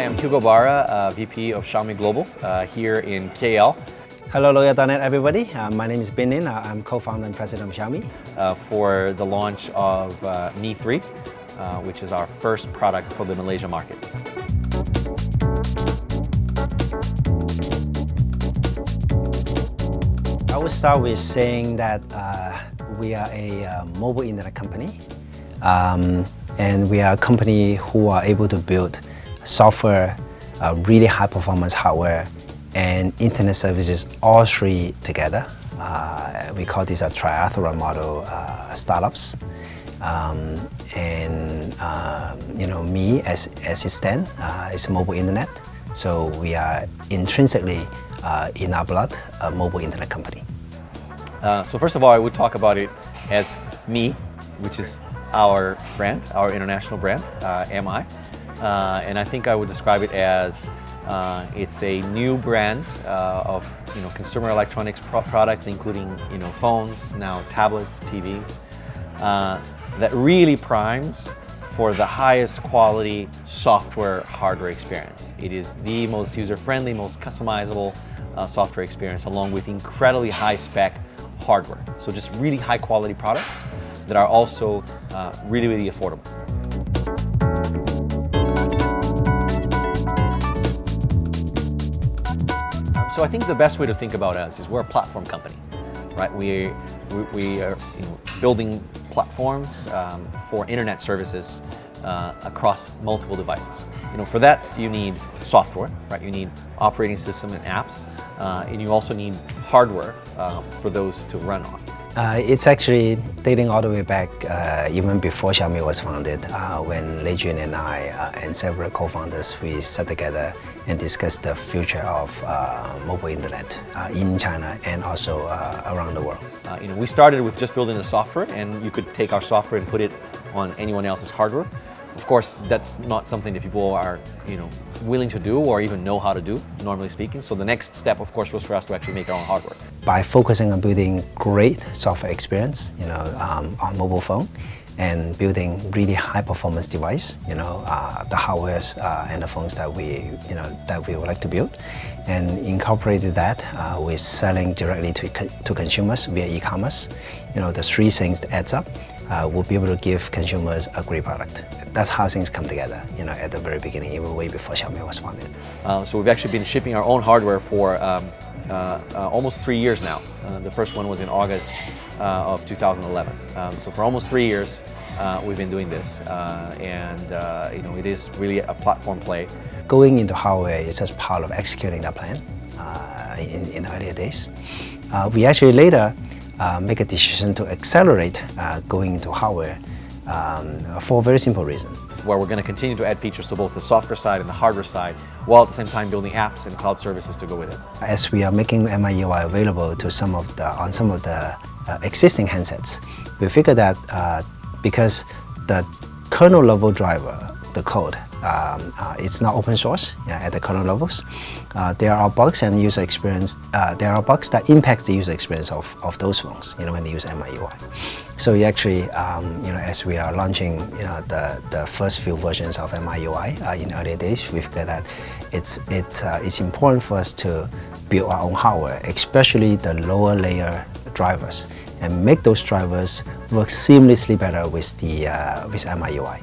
Hi, I'm Hugo Barra, VP of Xiaomi Global here in KL. Hello, Lowyat.net everybody. My name is Lin. I'm co-founder and president of Xiaomi. For the launch of Mi 3, which is our first product for the Malaysia market. I will start with saying that we are a mobile internet company. And we are a company who are able to build software, really high performance hardware, and internet services, all three together. We call this a triathlon model startups. Mi, as it stands, is mobile internet. So we are intrinsically in our blood a mobile internet company. So first of all, I would talk about it as Mi, which is our brand, our international brand, MI. And I think I would describe it as it's a new brand of consumer electronics products, including phones, now tablets, TVs, that really primes for the highest quality software hardware experience. It is the most user-friendly, most customizable software experience, along with incredibly high spec hardware. So just really high quality products that are also really, really affordable. So I think the best way to think about us is we're a platform company, right? We are building platforms for internet services across multiple devices. For that you need software, right? You need operating system and apps, and you also need hardware for those to run on. It's actually dating all the way back even before Xiaomi was founded, when Lei Jun and I and several co-founders, we sat together and discussed the future of mobile internet in China and also around the world. We started with just building the software, and you could take our software and put it on anyone else's hardware. Of course, that's not something that people are willing to do or even know how to do, normally speaking. So the next step, of course, was for us to actually make our own hardware. By focusing on building great software experience, on mobile phone, and building really high performance device, the hardwares and the phones that we would like to build, and incorporated that with selling directly to consumers via e-commerce. The three things that adds up. We'll be able to give consumers a great product. That's how things come together, at the very beginning, even way before Xiaomi was founded. So we've actually been shipping our own hardware for almost 3 years now. The first one was in August of 2011. So for almost 3 years, we've been doing this, it is really a platform play. Going into hardware is just part of executing that plan in the earlier days. We actually later make a decision to accelerate going into hardware for a very simple reason. Where we're going to continue to add features to both the software side and the hardware side, while at the same time building apps and cloud services to go with it. As we are making MIUI available to on some of the existing handsets, we figured that because the kernel level driver, the code, it's not open source at the kernel levels. There are bugs and user experience. There are bugs that impact the user experience of those phones, when they use MIUI. So we actually, as we are launching, the first few versions of MIUI in earlier days, we figured that it's important for us to build our own hardware, especially the lower layer drivers, and make those drivers work seamlessly better with MIUI.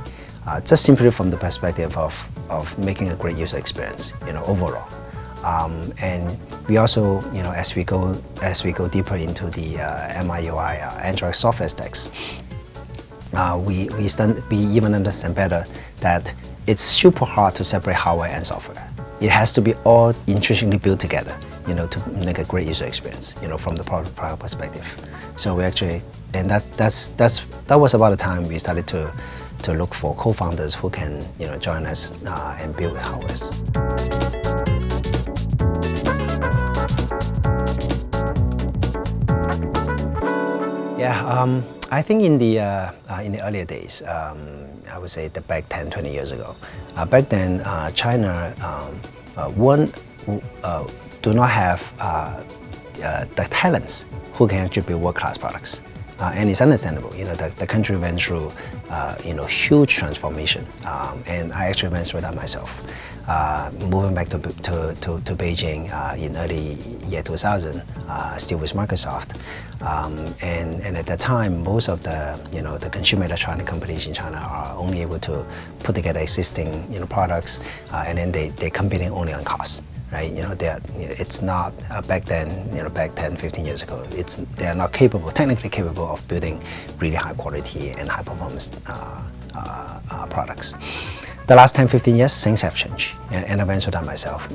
Just simply from the perspective of making a great user experience, overall. And we also, as we go deeper into the MIUI Android software stacks, we even understand better that it's super hard to separate hardware and software. It has to be all intrinsically built together, to make a great user experience, from the product perspective. So we actually, and that was about the time we started to look for co-founders who can join us and build hardware. Yeah, I think in the earlier days, I would say that back 10-20 years ago, back then China do not have the talents who can actually build world-class products. And it's understandable, the country went through, huge transformation, and I actually went through that myself. moving back to Beijing in early year 2000, still with Microsoft. And at that time, most of the consumer electronic companies in China are only able to put together existing products, and then they're competing only on cost. Right, it's not back then. Back 10, 15 years ago, they are not technically capable of building really high quality and high performance products. The last 10, 15 years, things have changed, and I've answered that myself.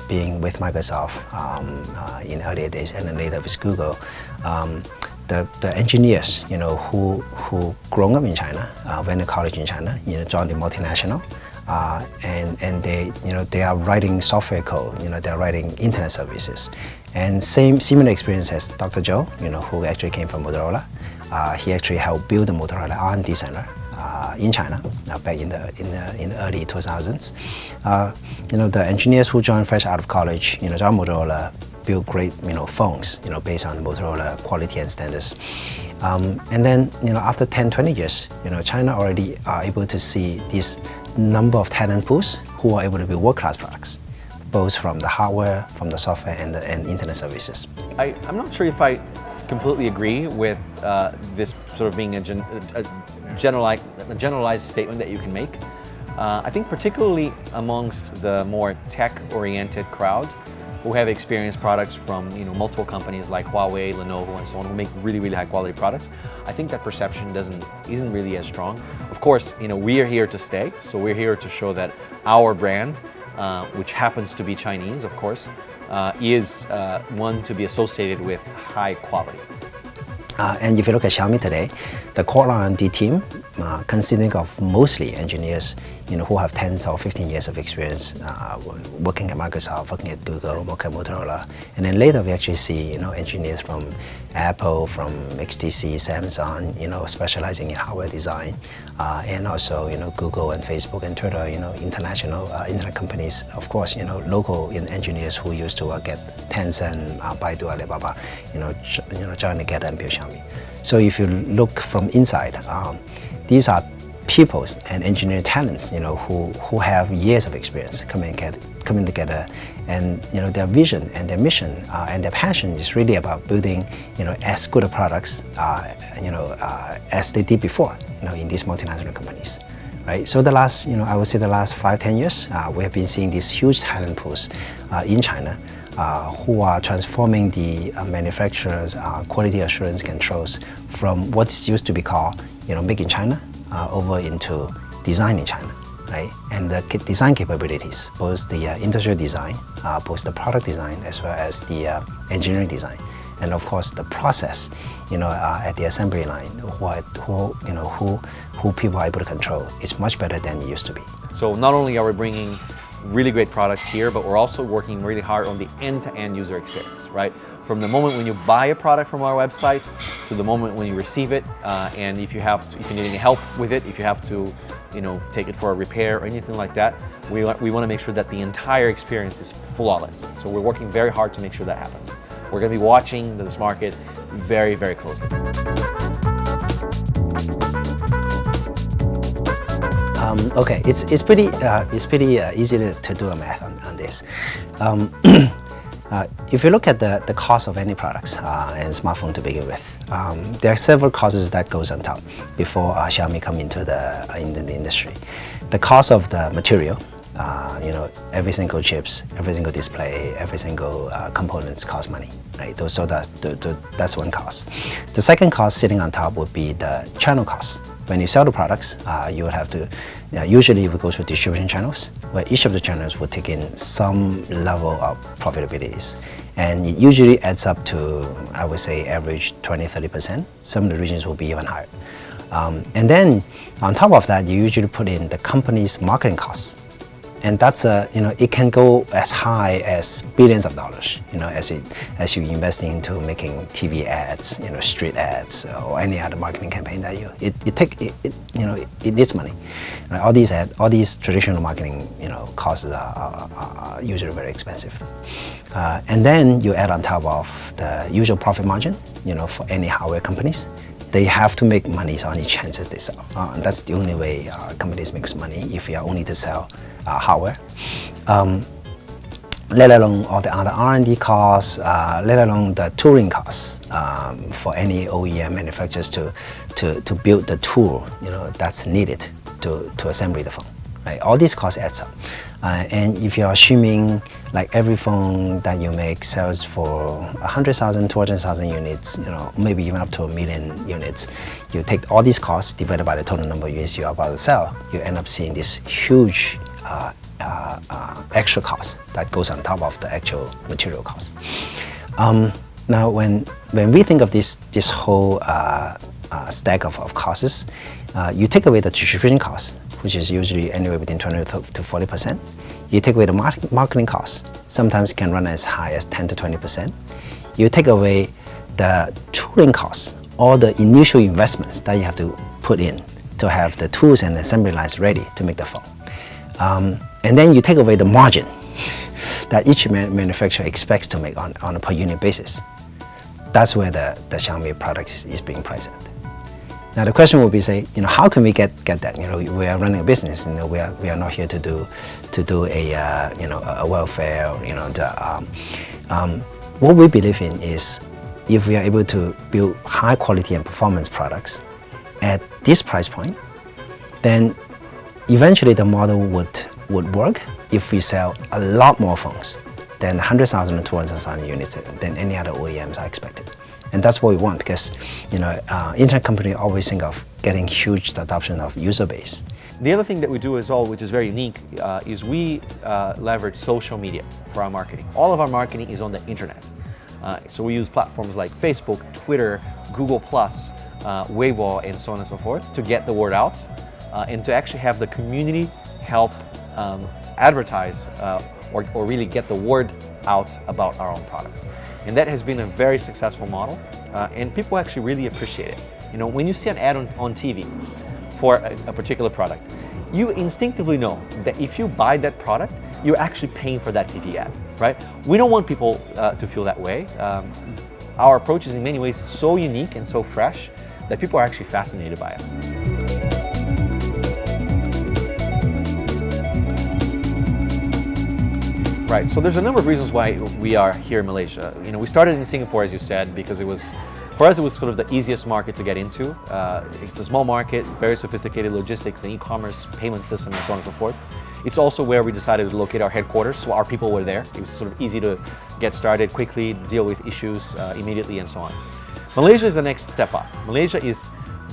Being with Microsoft in earlier days, and then later with Google, the engineers, who grown up in China, went to college in China, joined the multinational. And they are writing software code, they're writing internet services. And similar experience as Dr. Zhou, who actually came from Motorola. He actually helped build the Motorola R&D center in China back in the early 2000s. The engineers who joined fresh out of college, joined Motorola, build great phones based on Motorola quality and standards. And then after 10, 20 years, China already are able to see this number of talent pools who are able to build world-class products, both from the hardware, from the software, and internet services. I'm not sure if I completely agree with this sort of being a generalized statement that you can make. I think particularly amongst the more tech-oriented crowd who have experienced products from multiple companies like Huawei, Lenovo, and so on, who make really, really high-quality products, I think that perception isn't really as strong. Of course, we are here to stay, so we're here to show that our brand, which happens to be Chinese, of course, is one to be associated with high quality. And if you look at Xiaomi today, the core R&D team consisting of mostly engineers, who have 10 or 15 years of experience working at Microsoft, working at Google, working at Motorola, and then later we actually see engineers from Apple, from HTC, Samsung, specializing in hardware design, and also Google and Facebook and Twitter, international internet companies, of course, local engineers who used to work at Tencent, Baidu, Alibaba, join together and build Xiaomi. So if you look from inside, these are people and engineering talents, who have years of experience coming together, and their vision and their mission and their passion is really about building, as good of products, as they did before, in these multinational companies, right? So I would say the last 5-10 years, we have been seeing these huge talent pools in China, who are transforming the manufacturers' quality assurance controls from what used to be called, make in China, over into design in China, right? And the design capabilities, both the industrial design, both the product design, as well as the engineering design, and of course the process, at the assembly line, who people are able to control, is much better than it used to be. So not only are we bringing really great products here, but we're also working really hard on the end-to-end user experience, right? From the moment when you buy a product from our website to the moment when you receive it, and if you need any help with it, if you have to, take it for a repair or anything like that, we want to make sure that the entire experience is flawless. So we're working very hard to make sure that happens. We're going to be watching this market very, very closely. Okay, it's pretty easy to do a math on this. If you look at the cost of any products and smartphone to begin with, there are several costs that goes on top before Xiaomi come into the industry. The cost of the material, every single chips, every single display, every single components cost money, right? So that's one cost. The second cost sitting on top would be the channel cost. When you sell the products, you would have to, usually we go through distribution channels, where each of the channels will take in some level of profitabilities. And it usually adds up to, I would say, average 20-30%. Some of the regions will be even higher. And then on top of that, you usually put in the company's marketing costs. And that's it can go as high as billions of dollars, as you invest into making TV ads, street ads, or any other marketing campaign that it needs money. Right? All these traditional marketing, costs are usually very expensive. And then you add on top of the usual profit margin, for any hardware companies. They have to make money on each handsets they sell. That's the only way companies make money, if you are only to sell hardware. let alone all the other R&D costs, let alone the tooling costs for any OEM manufacturers to build the tool, that's needed to assemble the phone. Right? All these costs adds up. And if you're assuming like every phone that you make sells for 100,000, 200,000 units, maybe even up to 1 million units, you take all these costs divided by the total number of units you're about to sell, you end up seeing this huge extra cost that goes on top of the actual material cost. Now, when we think of this whole stack of costs, you take away the distribution cost, which is usually anywhere between 20 to 40%. You take away the marketing costs, sometimes can run as high as 10 to 20%. You take away the tooling costs, all the initial investments that you have to put in to have the tools and assembly lines ready to make the phone. And then you take away the margin that each manufacturer expects to make on a per unit basis. That's where the Xiaomi product is being priced at. Now the question will be, how can we get that? We are running a business. We are not here to do a welfare. What we believe in is, if we are able to build high quality and performance products at this price point, then eventually the model would work if we sell a lot more phones than 100,000 or 200,000 units than any other OEMs are expected. And that's what we want, because internet companies always think of getting huge adoption of user base. The other thing that we do as well, which is very unique, is we leverage social media for our marketing. All of our marketing is on the internet. So we use platforms like Facebook, Twitter, Google+, Weibo, and so on and so forth to get the word out and to actually have the community help advertise or really get the word out about our own products. And that has been a very successful model, and people actually really appreciate it. When you see an ad on TV for a particular product, you instinctively know that if you buy that product, you're actually paying for that TV ad, right? We don't want people to feel that way. Our approach is in many ways so unique and so fresh that people are actually fascinated by it. Right, so there's a number of reasons why we are here in Malaysia. We started in Singapore, as you said, because for us it was sort of the easiest market to get into. It's a small market, very sophisticated logistics and e-commerce payment system and so on and so forth. It's also where we decided to locate our headquarters, so our people were there. It was sort of easy to get started quickly, deal with issues immediately and so on. Malaysia is the next step up. Malaysia is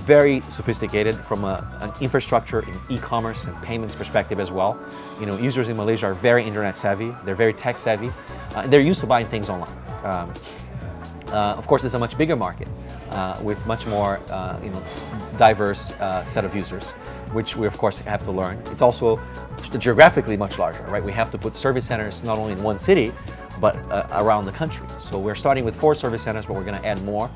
very sophisticated from an infrastructure in e-commerce and payments perspective as well. Users in Malaysia are very internet savvy, they're very tech savvy, they're used to buying things online. Of course, it's a much bigger market with much more diverse set of users, which we of course have to learn. It's also geographically much larger, right? We have to put service centers not only in one city, but around the country. So we're starting with 4 service centers, but we're going to add more.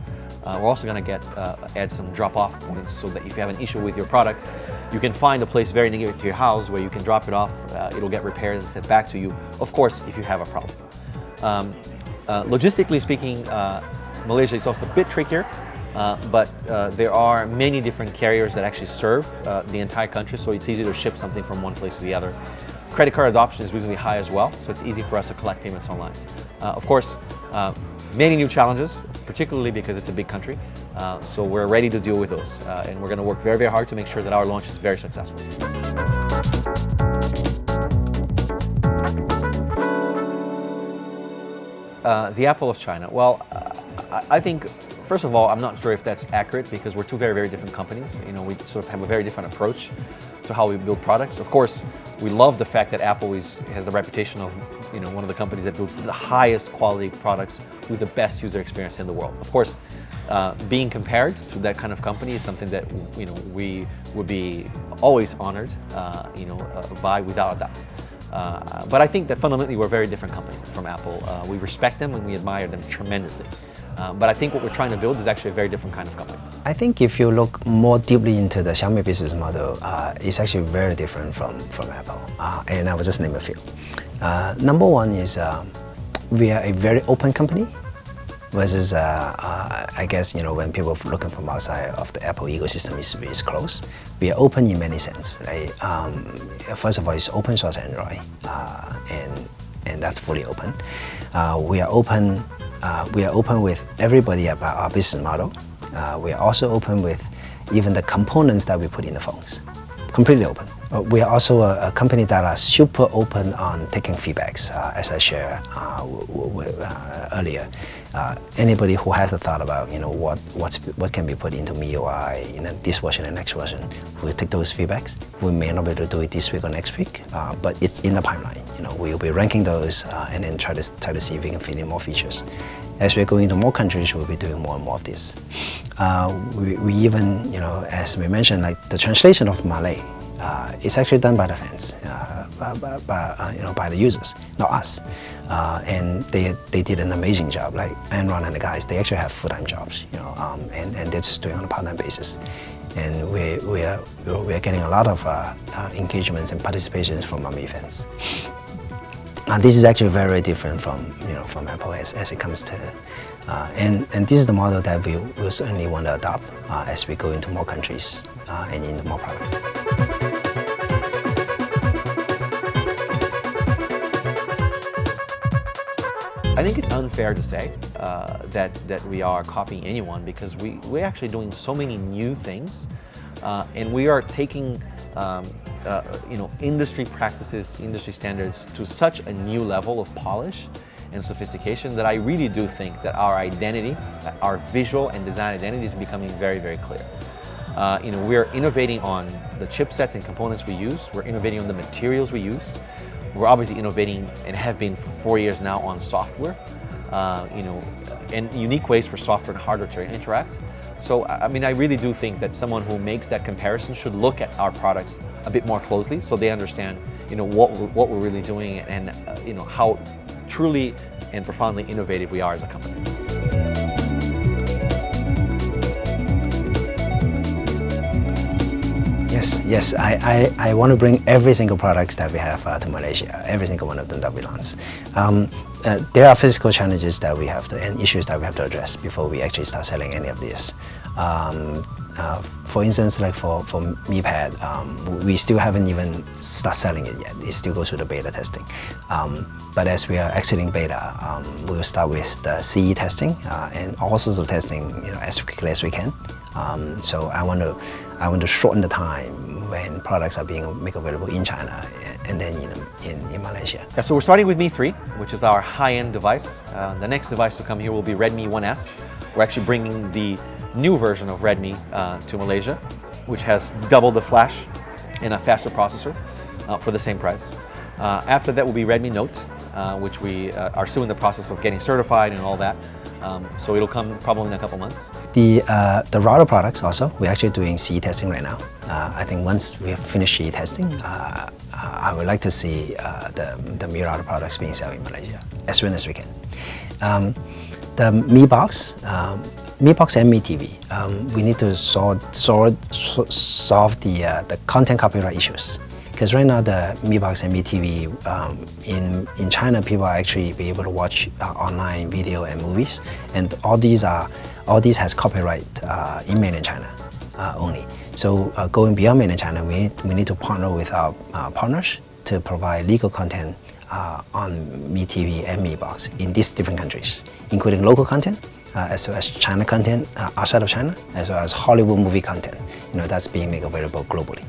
We're also going to add some drop-off points so that if you have an issue with your product, you can find a place very near to your house where you can drop it off. It'll get repaired and sent back to you, of course, if you have a problem. Logistically speaking, Malaysia is also a bit trickier, but there are many different carriers that actually serve the entire country, so it's easy to ship something from one place to the other. Credit card adoption is reasonably high as well, so it's easy for us to collect payments online. Of course, many new challenges, particularly because it's a big country, so we're ready to deal with those, and we're going to work very, very hard to make sure that our launch is very successful. The Apple of China. Well, I think, first of all, I'm not sure if that's accurate because we're two very, very different companies. We sort of have a very different approach to how we build products. Of course, we love the fact that Apple has the reputation of one of the companies that builds the highest quality products with the best user experience in the world. Of course, being compared to that kind of company is something that we would be always honored, by without a doubt. But I think that fundamentally we're a very different company from Apple. We respect them and we admire them tremendously. But I think what we're trying to build is actually a very different kind of company. I think if you look more deeply into the Xiaomi business model, it's actually very different from Apple. And I will just name a few. Number one is we are a very open company. versus I guess when people looking from outside of the Apple ecosystem is close. We are open in many sense, right? First of all, it's open source Android, and that's fully open. We are open. We are open with everybody about our business model. We are also open with even the components that we put in the phones. Completely open. We are also a company that are super open on taking feedbacks, as I shared earlier. Anybody who has a thought about what can be put into MIUI, this version and next version, we'll take those feedbacks. We may not be able to do it this week or next week, but it's in the pipeline. We'll be ranking those and then try to see if we can fit in more features. As we're going into more countries, we'll be doing more and more of this. We even, as we mentioned, like the translation of Malay, it's actually done by the fans, by the users, not us. And they did an amazing job. Like Enron and the guys, they actually have full-time jobs, and they're just doing it on a part-time basis. And we are getting a lot of engagements and participations from our Mi fans. This is actually very different from Apple as it comes to, and this is the model that we will certainly want to adopt as we go into more countries and into more products. I think it's unfair to say that we are copying anyone, because we're actually doing so many new things, and we are taking industry practices, industry standards to such a new level of polish and sophistication that I really do think that our identity, our visual and design identity is becoming very, very clear. We're innovating on the chipsets and components we use. We're innovating on the materials we use. We're obviously innovating and have been for 4 years now on software, and unique ways for software and hardware to interact. So, I really do think that someone who makes that comparison should look at our products a bit more closely, so they understand, what we're really doing and how truly and profoundly innovative we are as a company. Yes. I want to bring every single product that we have to Malaysia. Every single one of them that we launch. There are physical challenges that we have and issues that we have to address before we actually start selling any of this. For instance, like for Mi Pad, we still haven't even started selling it yet. It still goes through the beta testing. But as we are exiting beta, we will start with the CE testing and all sorts of testing, as quickly as we can. So I want to shorten the time when products are being made available in China and then in Malaysia. Yeah, so we're starting with Mi 3, which is our high-end device. The next device to come here will be Redmi 1S. We're actually bringing the new version of Redmi to Malaysia, which has double the flash and a faster processor for the same price. After that will be Redmi Note, which we are still in the process of getting certified and all that. So it'll come probably in a couple months. The router products also, we're actually doing CE testing right now. I think once we have finished CE testing, I would like to see the Mi router products being sold in Malaysia as soon as we can. The Mi Box, Mi Box and Mi TV, we need to solve the content copyright issues. Because right now the Mi Box and Mi TV in China, people are actually be able to watch online video and movies, and all these has copyright in mainland China only. So going beyond mainland China, we need to partner with our partners to provide legal content on Mi TV and Mi Box in these different countries, including local content, as well as China content outside of China, as well as Hollywood movie content, that's being made available globally.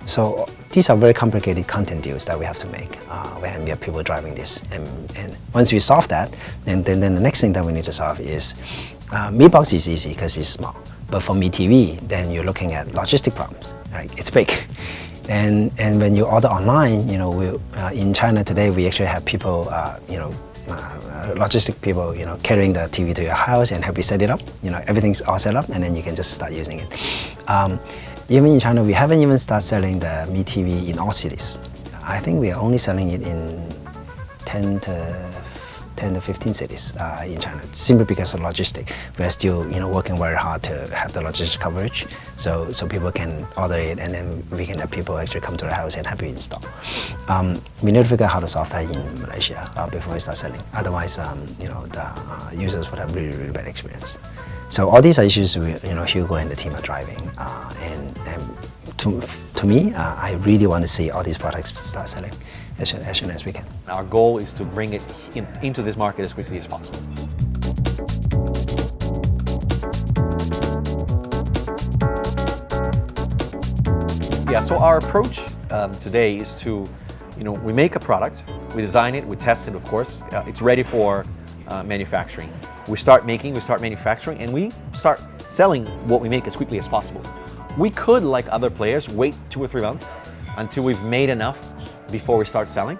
So these are very complicated content deals that we have to make when we have people driving this. And once we solve that, then the next thing that we need to solve is Mi Box is easy because it's small. But for Mi TV, then you're looking at logistic problems, right? It's big. And when you order online, in China today, we actually have people, logistic people, carrying the TV to your house and help you set it up. Everything's all set up, and then you can just start using it. Even in China, we haven't even started selling the Mi TV in all cities. I think we are only selling it in 10 10 to 15 cities in China, simply because of logistics. We're still working very hard to have the logistics coverage, so people can order it, and then we can have people actually come to the house and have it installed. We need to figure out how to solve that in Malaysia before we start selling. Otherwise, the users would have really, really bad experience. So all these are issues Hugo and the team are driving, and to me, I really want to see all these products start selling as soon as we can. Our goal is to bring it into this market as quickly as possible. Yeah, so our approach today is to, we make a product, we design it, we test it, of course. It's ready for manufacturing. We start manufacturing, and we start selling what we make as quickly as possible. We could, like other players, wait 2 or 3 months until we've made enough before we start selling.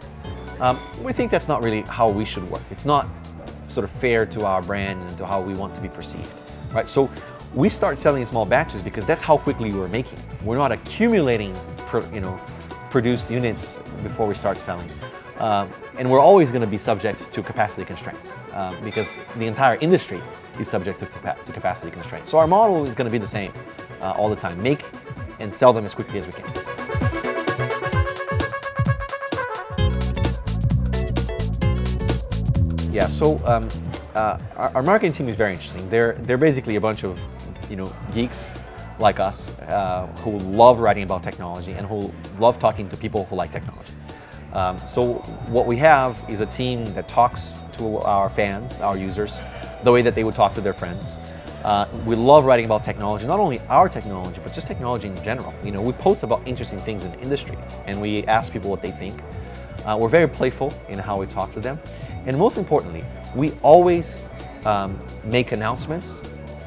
We think that's not really how we should work. It's not sort of fair to our brand and to how we want to be perceived, right? So we start selling in small batches because that's how quickly we're making. We're not accumulating, produced units before we start selling. And we're always going to be subject to capacity constraints because the entire industry is subject to capacity constraints. So our model is going to be the same all the time. Make and sell them as quickly as we can. Yeah, so our marketing team is very interesting. They're basically a bunch of geeks like us who love writing about technology and who love talking to people who like technology. So what we have is a team that talks to our fans, our users, the way that they would talk to their friends. We love writing about technology, not only our technology, but just technology in general. We post about interesting things in the industry, and we ask people what they think. We're very playful in how we talk to them. And most importantly, we always make announcements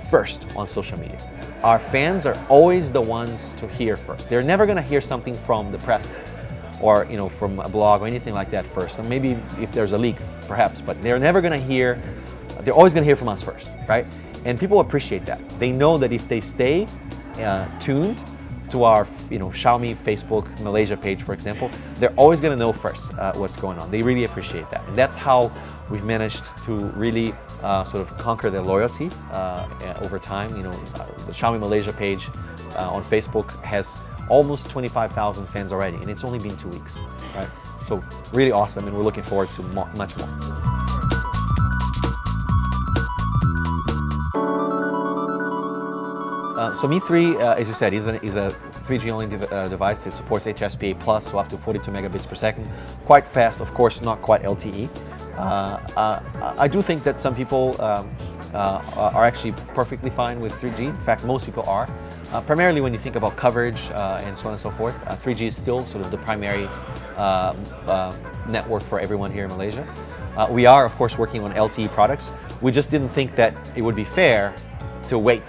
first on social media. Our fans are always the ones to hear first. They're never going to hear something from the press or from a blog or anything like that first. And maybe if there's a leak, perhaps, but they're never going to hear. They're always going to hear from us first, right? And people appreciate that. They know that if they stay tuned to our Xiaomi Facebook Malaysia page, for example, they're always going to know first what's going on. They really appreciate that. And that's how we've managed to really sort of conquer their loyalty over time. The Xiaomi Malaysia page on Facebook has almost 25,000 fans already, and it's only been 2 weeks, right? So really awesome, and we're looking forward to much more. So Mi 3, as you said, is a 3G only device. It supports HSPA+, so up to 42 megabits per second. Quite fast, of course, not quite LTE. I do think that some people are actually perfectly fine with 3G. In fact, most people are. Primarily when you think about coverage and so on and so forth, 3G is still sort of the primary network for everyone here in Malaysia. We are, of course, working on LTE products. We just didn't think that it would be fair to wait,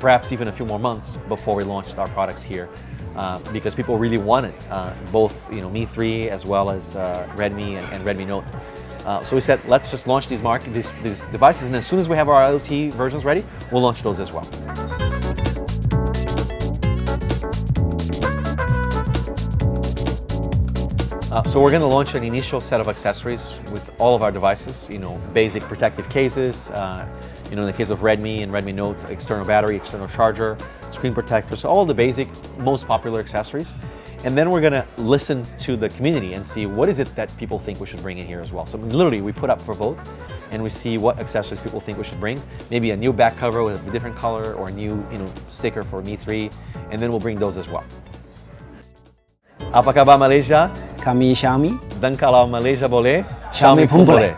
perhaps even a few more months before we launched our products here, because people really wanted both, Mi 3 as well as Redmi and Redmi Note. So we said, let's just launch these devices, and as soon as we have our LTE versions ready, we'll launch those as well. So we're going to launch an initial set of accessories with all of our devices, basic protective cases, in the case of Redmi and Redmi Note, external battery, external charger, screen protectors, all the basic, most popular accessories. And then we're going to listen to the community and see what is it that people think we should bring in here as well. So literally we put up for vote and we see what accessories people think we should bring. Maybe a new back cover with a different color or a new sticker for Mi 3, and then we'll bring those as well. Apa khabar Malaysia? Kami Xiaomi. Dan kalau Malaysia boleh, Xiaomi pun boleh.